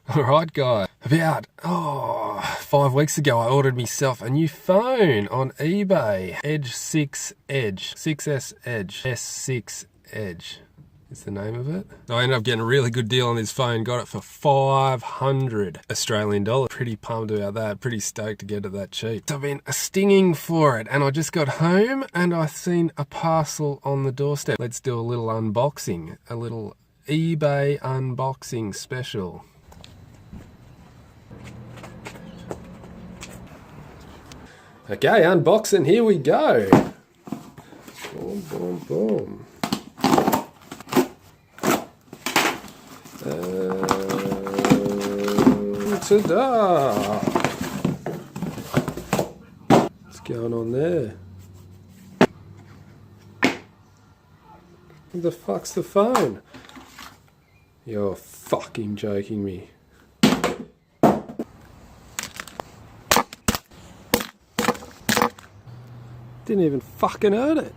Alright guys, about 5 weeks ago I ordered myself a new phone on eBay. Edge 6 Edge, 6S Edge, S6 Edge is the name of it. I ended up getting a really good deal on this phone, got it for 500 Australian dollars. Pretty pumped about that, pretty stoked to get it that cheap. So I've been stinging for it and I just got home and I seen a parcel on the doorstep. Let's do a little unboxing, a little eBay unboxing special. Okay, unboxing, here we go. Boom, boom, boom. Ta-da! What's going on there? What the fuck's the phone? You're fucking joking me. Didn't even fucking hurt it.